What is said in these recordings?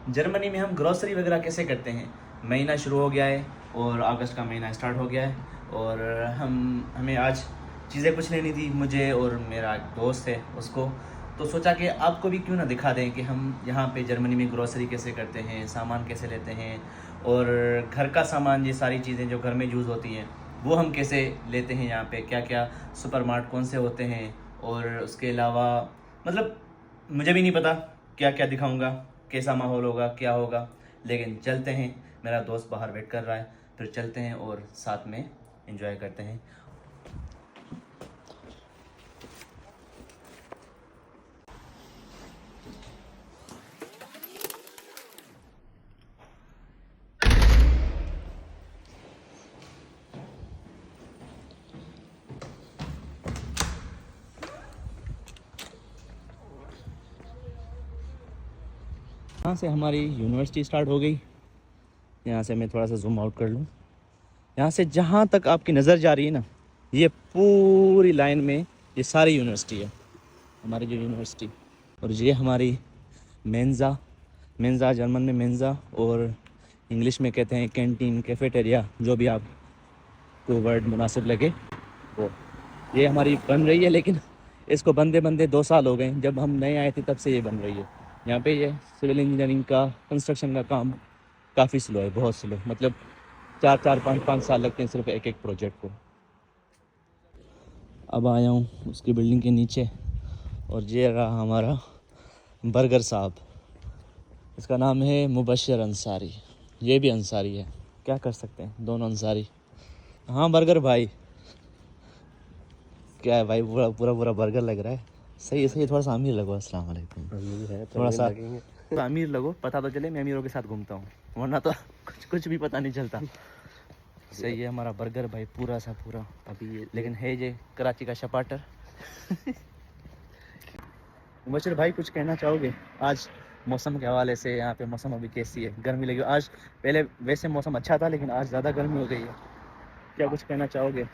Germany में हम grocery वगैरह कैसे करते हैं। महीना शुरू हो गया है और अगस्त का महीना स्टार्ट हो गया है और हमें आज चीज़ें कुछ लेनी थी, मुझे और मेरा एक दोस्त है उसको। तो सोचा कि आपको भी क्यों ना दिखा दें कि हम यहाँ पे जर्मनी में ग्रॉसरी कैसे करते हैं, सामान कैसे लेते हैं और घर का सामान, ये सारी चीज़ें जो घर में यूज़ होती हैं वो हम कैसे लेते हैं यहाँ पे, क्या क्या सुपरमार्ट कौन से होते हैं। और उसके अलावा मतलब मुझे भी नहीं पता क्या क्या दिखाऊंगा, कैसा माहौल होगा, क्या होगा, लेकिन चलते हैं। मेरा दोस्त बाहर वेट कर रहा है, फिर चलते हैं और साथ में एंजॉय करते हैं। यहाँ से हमारी यूनिवर्सिटी स्टार्ट हो गई। यहाँ से मैं थोड़ा सा जूम आउट कर लूँ। यहाँ से जहाँ तक आपकी नज़र जा रही है ना, ये पूरी लाइन में ये सारी यूनिवर्सिटी है, हमारी जो यूनिवर्सिटी। और ये हमारी मेंज़ा, मेंज़ा जर्मन में मेंज़ा और इंग्लिश में कहते हैं कैंटीन, कैफेटेरिया, जो भी आपको वर्ड मुनासिब लगे वो। ये हमारी बन रही है, लेकिन इसको बनते बनते 2 साल हो गए। जब हम नए आए थे तब से ये बन रही है। यहाँ पे ये सिविल इंजीनियरिंग का, कंस्ट्रक्शन का काम काफ़ी स्लो है, बहुत स्लो। मतलब 4-4 5-5 साल लगते हैं सिर्फ एक एक प्रोजेक्ट को। अब आया हूँ उसकी बिल्डिंग के नीचे और ये रहा हमारा बर्गर साहब। इसका नाम है मुबशर अंसारी। ये भी अंसारी है, क्या कर सकते हैं, दोनों अंसारी। हाँ बर्गर भाई, क्या है भाई, पूरा पूरा पूरा बर्गर लग रहा है। सही है, सही है। थोड़ा सा अमीर लगो। अस्सलाम वालेकुम। थोड़ा सा तो अमीर लगो, पता तो चले मैं अमीरों के साथ घूमता हूँ, वरना तो कुछ भी पता नहीं चलता। सही है हमारा बर्गर भाई, पूरा सा पूरा। अभी ये लेकिन है ये कराची का शपाटर। मुबशर भाई कुछ कहना चाहोगे आज मौसम के हवाले से? यहाँ पे मौसम अभी कैसी है? गर्मी लगी आज? पहले वैसे मौसम अच्छा था, लेकिन आज ज़्यादा गर्मी हो गई है। क्या कुछ कहना चाहोगे?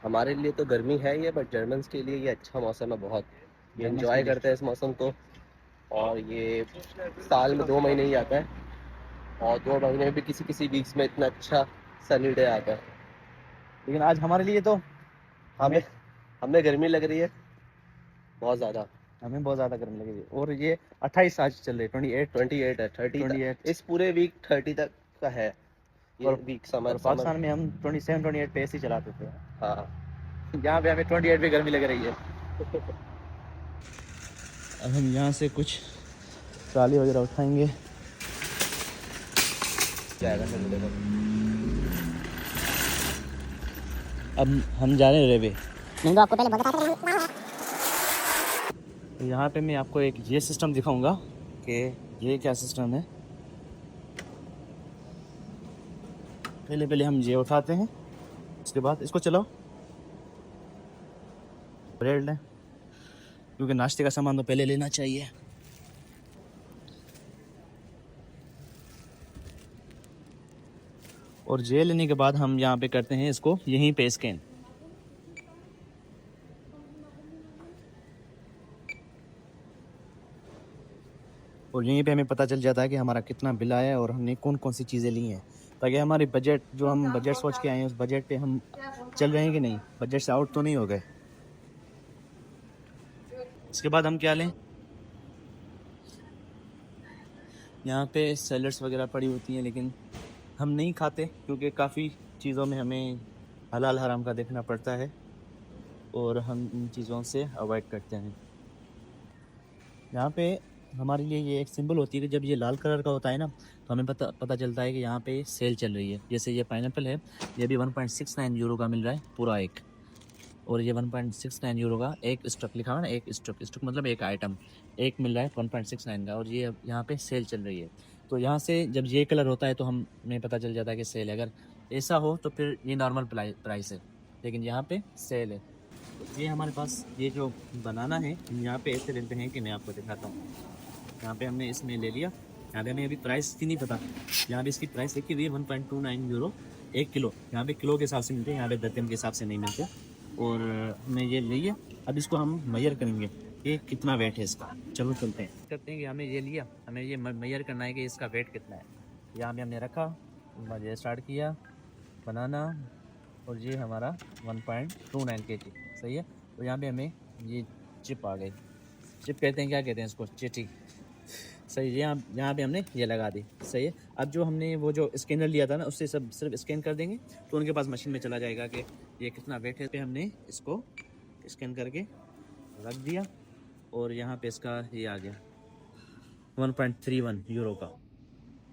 हमारे लिए तो गर्मी है ये, बट जर्मन्स के लिए ये अच्छा मौसम है बहुत। ये जर्मन्स एंजॉय के लिए करते हैं इस मौसम को। और ये साल में 2 महीने ही आता है, और 2 महीने में भी किसी किसी वीक्स में इतना अच्छा सनी डे आता है। लेकिन आज हमारे लिए तो हमें हमें गर्मी लग रही है बहुत ज़्यादा। हमें बहुत ज़्यादा गर्मी लगी। और ये 28 आज चल रही है, 28 है, 30 तक, 28। इस पूरे वीक 30 तक का है ये और वीक। Summer summer. पाकिस्तान में हम 27-28 पे ऐसे ही चलाते थे। हाँ। यहाँ पे हमें 28 पे गर्मी लग रही है। अब हम यहाँ से कुछ ट्राली वगैरह उठाएंगे। जाएगा सनी डे को। अब हम जा रहे हैं रेवे। नहीं तो आपको पहले बता। यहाँ पे मैं आपको एक ये सिस्टम दिखाऊंगा कि ये क्या सिस्टम है। पहले पहले हम ये उठाते हैं, उसके बाद इसको चलाओ, ब्रेड लें, क्योंकि नाश्ते का सामान तो पहले लेना चाहिए। और ये लेने के बाद हम यहाँ पे करते हैं इसको यहीं पे स्कैन। और यहीं पे हमें पता चल जाता है कि हमारा कितना बिल आया है और हमने कौन कौन सी चीज़ें ली हैं, ताकि हमारी बजट, जो हम बजट सोच के आए हैं, उस बजट पे हम चल रहे हैं कि नहीं, बजट से आउट तो नहीं हो गए। इसके बाद हम क्या लें? यहाँ पे सैलड्स वगैरह पड़ी होती हैं, लेकिन हम नहीं खाते क्योंकि काफ़ी चीज़ों में हमें हलाल हराम का देखना पड़ता है और हम इन चीज़ों से अवॉइड करते हैं। यहाँ पे हमारे लिए ये एक सिंबल होती है कि जब ये लाल कलर का होता है ना, तो हमें पता चलता है कि यहाँ पे सेल चल रही है। जैसे ये पाइनएप्पल है, ये भी 1.69 यूरो का मिल रहा है पूरा एक। और ये 1.69 यूरो का एक स्टॉक लिखा हुआ है ना, एक स्टॉक, स्टॉक मतलब एक आइटम, एक मिल रहा है 1.69 का। और ये यहाँ पे सेल चल रही है। तो यहाँ से जब ये कलर होता है तो हमें पता चल जाता है कि सेल है। अगर ऐसा हो तो फिर ये नॉर्मल प्राइस है, लेकिन यहाँ पे सेल है। तो ये हमारे पास ये जो बनाना है, हम यहाँ पे ऐसे लेते हैं कि मैं आपको दिखाता हूँ। यहाँ पे हमने इसमें ले लिया। यहाँ पे हमें अभी प्राइस की नहीं पता, यहाँ पे इसकी प्राइस लिखी हुई है 1.29 यूरो 1 किलो। यहाँ पे किलो के हिसाब से मिलते हैं, यहाँ पे दर्जन के हिसाब से नहीं मिलते। और हमने ये लिए, अब इसको हम मेजर करेंगे कि कितना वेट है इसका। चलो चलते हैं, करते हैं कि हमें ये लिया, हमें ये मेजर करना है कि इसका वेट कितना है। यहाँ पे हमने रखा, मुझे स्टार्ट किया बनाना, और ये हमारा 1.29 kg सही है। और यहाँ पे हमें ये चिप आ गई, चिप कहते हैं, क्या कहते हैं इसको, चिट्ठी सही है। यहाँ पे हमने ये लगा दी सही है। अब जो हमने वो जो स्कैनर लिया था ना, उससे सब सिर्फ स्कैन कर देंगे तो उनके पास मशीन में चला जाएगा कि ये कितना वेट है। पे हमने इसको स्कैन करके रख दिया और यहाँ पे इसका ये आ गया 1.31 यूरो का।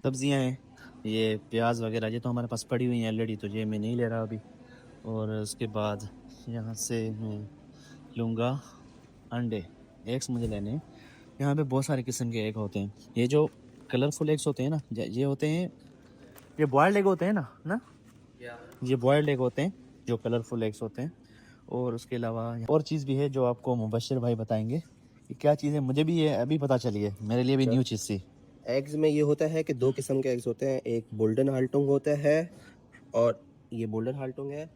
सब्जियाँ हैं, ये प्याज वगैरह ये तो हमारे पास पड़ी हुई हैं ऑलरेडी, तो ये मैं नहीं ले रहा अभी। और उसके बाद यहाँ से मैं लूँगा अंडे, एग्स मुझे लेने हैं। यहाँ पे बहुत सारे किस्म के एग होते हैं। ये जो कलरफुल एग्स होते हैं ना, ये होते हैं, ये बॉयल्ड एग होते हैं ना ये बॉयल्ड एग होते हैं जो कलरफुल एग्स होते हैं। और उसके अलावा और चीज़ भी है जो आपको मुबशिर भाई बताएंगे कि क्या चीज़ है। मुझे भी ये अभी पता चली है, मेरे लिए भी न्यू चीज़ थी। एग्स में ये होता है कि 2 किस्म के एग्स होते हैं, एक गोल्डन हाल्टुंग होता है और ये गोल्डन हाल्टुंग है,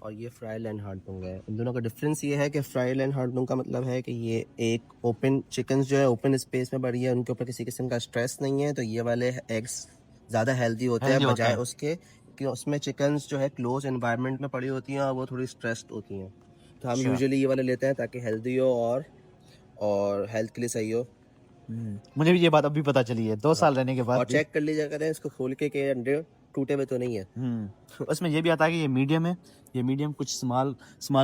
और ये फ्राइल एंड हार्टुंग है। इन दोनों का डिफरेंस ये है कि फ्राइल एंड हार्टुंग का मतलब है कि ये एक ओपन चिकन जो है ओपन स्पेस में बढ़ी है, उनके ऊपर किसी किस्म का स्ट्रेस नहीं है, तो ये वाले एग्स ज़्यादा हेल्दी होते हैं बजाय उसके कि उसमें चिकन जो है क्लोज एनवायरनमेंट में पड़ी होती हैं और वो थोड़ी स्ट्रेस्ड होती हैं। तो हम यूजुअली ये वाले लेते हैं ताकि हेल्दी हो और हेल्थ के लिए सही हो। मुझे भी ये बात अभी पता चली है 2 साल रहने के बाद। और चेक कर लीजिए करें इसको खोल के अंडे टूटे हुए तो नहीं है। उसमें ये भी आता है कि ये मीडियम है, ये मीडियम, कुछ स्मॉल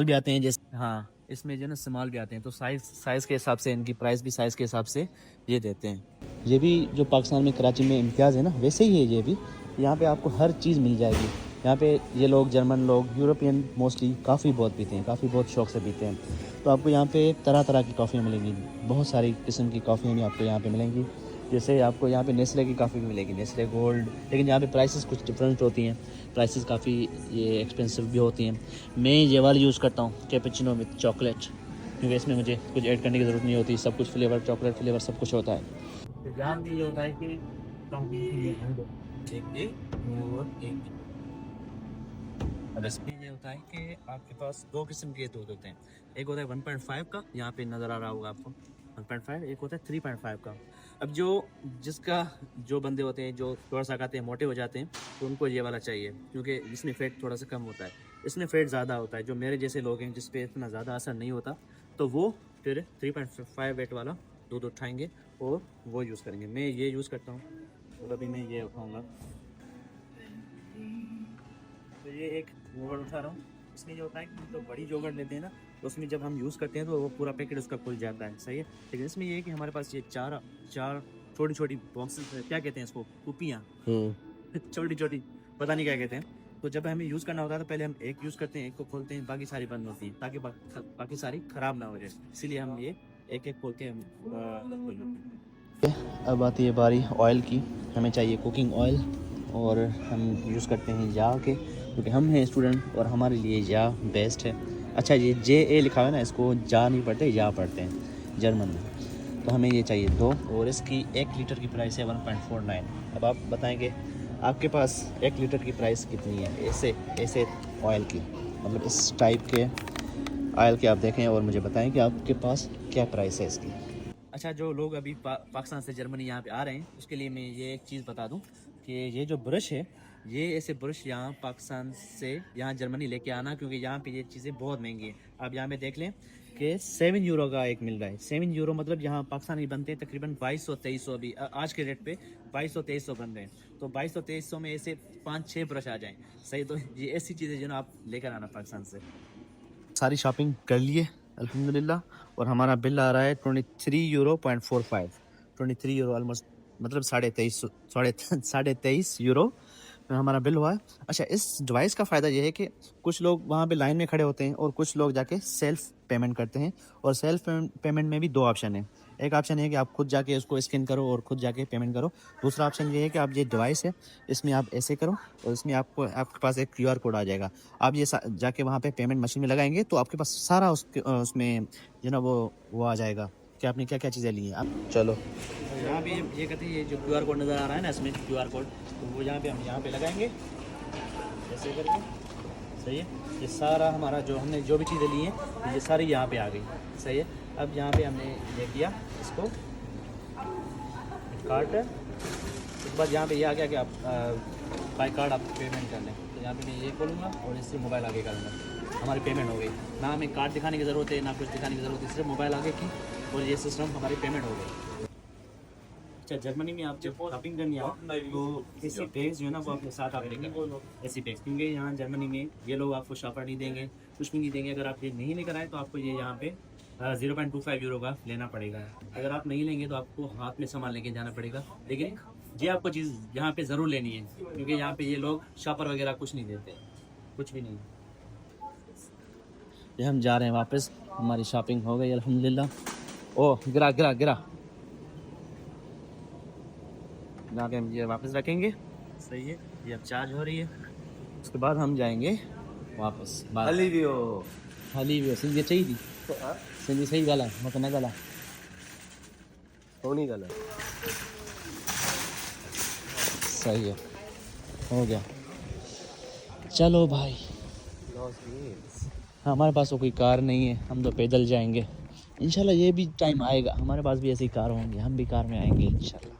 भी आते हैं जैसे, हाँ इसमें जो ना स्मॉल भी आते हैं, तो साइज़ के हिसाब से इनकी प्राइस भी साइज़ के हिसाब से ये देते हैं। ये भी जो पाकिस्तान में कराची में इम्तियाज़ है ना, वैसे ही है ये भी। यहाँ पे आपको हर चीज़ मिल जाएगी। यहाँ पे ये लोग जर्मन लोग, यूरोपियन मोस्टली काफ़ी बहुत पीते हैं, काफ़ी बहुत शौक से पीते हैं। तो आपको यहाँ पे तरह तरह की कॉफ़ियाँ मिलेंगी, बहुत सारी किस्म की कॉफ़ियाँ भी आपको यहाँ पे मिलेंगी। जैसे आपको यहाँ पे नेस्ले की काफ़ी भी मिलेगी, नेस्ले गोल्ड, लेकिन यहाँ पे प्राइसेस कुछ डिफरेंट होती हैं, प्राइसेस काफ़ी ये एक्सपेंसिव भी होती हैं। मैं ये वाली यूज़ करता हूँ कैपेचिनो विद चॉकलेट, क्योंकि इसमें मुझे कुछ ऐड करने की ज़रूरत नहीं होती, सब कुछ फ्लेवर, चॉकलेट फ्लेवर सब कुछ होता है। तो यहाँ भी ये होता है कि अब इसमें ये होता है कि आपके पास 2 किस्म के दूध होते हैं। एक होता है 1.5 का, यहाँ पे नज़र आ रहा होगा आपको 1.5, एक होता है 3.5 का। अब जो बंदे होते हैं जो थोड़ा सा खाते हैं मोटे हो जाते हैं, तो उनको ये वाला चाहिए, क्योंकि इसमें फ़ैट थोड़ा सा कम होता है, इसमें फ़ैट ज़्यादा होता है। जो मेरे जैसे लोग हैं जिस पे इतना ज़्यादा असर नहीं होता, तो वो फिर 3.5 वेट वाला दूध उठाएंगे और वो यूज़ करेंगे। मैं ये यूज़ करता हूँ, और अभी मैं ये उठाऊँगा। तो ये एक योगर्ट उठा रहा हूँ। इसमें जो होता है कि तो बड़ी योगर्ट लेते हैं ना, तो उसमें जब हम यूज़ करते हैं तो वो पूरा पैकेट उसका खुल जाता है, सही है। लेकिन इसमें ये है कि हमारे पास ये चार छोटी छोटी बॉक्सेस, क्या कहते हैं इसको, कुपियाँ छोटी छोटी, पता नहीं क्या कहते हैं। तो जब हमें यूज़ करना होता है तो पहले हम एक यूज़ करते हैं, एक को खोलते हैं, बाकी सारी बंद होती हैं ताकि बाकी सारी ख़राब ना हो जाए, इसीलिए हम ये एक एक खोल के अब आती है बारी ऑयल की। हमें चाहिए कुकिंग ऑयल, और हम यूज़ करते हैं या के, क्योंकि हम हैं स्टूडेंट और हमारे लिए या बेस्ट है। अच्छा, ये JA लिखा हुआ है ना, इसको जा नहीं पढ़ते, या पढ़ते हैं जर्मन में। तो हमें ये चाहिए 2, और इसकी 1 लीटर की प्राइस है 1.49। अब आप बताएंगे आपके पास 1 लीटर की प्राइस कितनी है ऐसे ऑयल की, मतलब इस टाइप के ऑयल के आप देखें और मुझे बताएं कि आपके पास क्या प्राइस है इसकी। अच्छा, जो लोग अभी पाकिस्तान से जर्मनी यहाँ पे आ रहे हैं, उसके लिए मैं ये एक चीज़ बता दूँ कि ये जो ब्रश है, ये ऐसे ब्रश यहाँ पाकिस्तान से यहाँ जर्मनी लेके आना, क्योंकि यहाँ पे ये चीज़ें बहुत महंगी हैं। आप यहाँ पे देख लें कि 7 यूरो का एक मिल रहा है। 7 यूरो मतलब यहाँ पाकिस्तानी बनते हैं तकरीबन 2200-2300, अभी आज के रेट पे 2200-2300 बन रहे हैं। तो 2200-2300 में ऐसे 5-6 ब्रश आ जाएँ, सही। तो ये ऐसी चीज़ें जो ना आप लेकर आना पाकिस्तान से। सारी शॉपिंग कर लिए अल्हम्दुलिल्लाह, और हमारा बिल आ रहा है 23 यूरो 0.45, 23 यूरो ऑलमोस्ट, मतलब 23.5 यूरो हमारा बिल हुआ है। अच्छा, इस डिवाइस का फ़ायदा ये है कि कुछ लोग वहाँ पे लाइन में खड़े होते हैं और कुछ लोग जाके सेल्फ़ पेमेंट करते हैं, और सेल्फ़ पेमेंट में भी 2 ऑप्शन है। एक ऑप्शन है कि आप खुद जाके उसको स्कैन करो और खुद जाके पेमेंट करो। दूसरा ऑप्शन ये है कि आप ये डिवाइस है, इसमें आप ऐसे करो और इसमें आपके पास एक QR कोड आ जाएगा। आप ये जाके वहाँ पे पेमेंट मशीन में लगाएंगे तो आपके पास सारा उसमें जो ना वो आ जाएगा कि आपने क्या क्या चीज़ें ली हैं। आप चलो यहाँ पे ये कहते हैं, ये जो QR कोड नज़र आ रहा है ना, इसमें QR कोड, तो वो यहाँ पे हम यहाँ पे लगाएंगे ऐसे करके, सही है। ये सारा हमारा जो हमने जो भी चीज़ें ली हैं ये सारी यहाँ पे आ गई, सही है। अब यहाँ पे हमने ले किया इसको कार्ड, उसके बाद यहाँ पे ये आ गया कि आप बाई कार्ड आप पेमेंट कर लें। तो यहाँ पे मैं ये खोलूँगा और इससे मोबाइल आगे करूँगा, हमारी पेमेंट हो गई। ना हमें कार्ड दिखाने की ज़रूरत है ना कुछ दिखाने की ज़रूरत है, सिर्फ मोबाइल आगे की और ये सिस्टम हमारी पेमेंट हो गई। अच्छा, जर्मनी में आप जब शॉपिंग करनी आओ तो ऐसी बैग्स जो है ना वो आपके साथ आप लेकर ऐसी बैग्स, क्योंकि यहाँ जर्मनी में ये लोग आपको शॉपर नहीं देंगे, कुछ भी नहीं देंगे। अगर आप ये नहीं लेकर आए तो आपको ये यहाँ पे 0.25 यूरो का लेना पड़ेगा। अगर आप नहीं लेंगे तो आपको हाथ में सामान लेके जाना पड़ेगा। लेकिन ये आपको चीज़ यहाँ पे ज़रूर लेनी है, क्योंकि यहाँ पे ये लोग शॉपर वगैरह कुछ नहीं देते, कुछ भी नहीं। ये हम जा रहे हैं वापस, हमारी शॉपिंग हो गई अल्हम्दुलिल्लाह। ओह गिरा गिरा गिरा, यहाँ पे हम ये वापस रखेंगे। सही है, ये अब चार्ज हो रही है। उसके बाद हम जाएंगे वापस। हाली सिंधी चाहिए थी, सिंधी सही गाला मत न गाला। होनी गला सही है, हो गया। चलो भाई, हमारे पास तो कोई कार नहीं है, हम तो पैदल जाएंगे। इंशाल्लाह ये भी टाइम आएगा, हमारे पास भी ऐसी कार होंगी, हम भी कार में आएंगे इंशाल्लाह।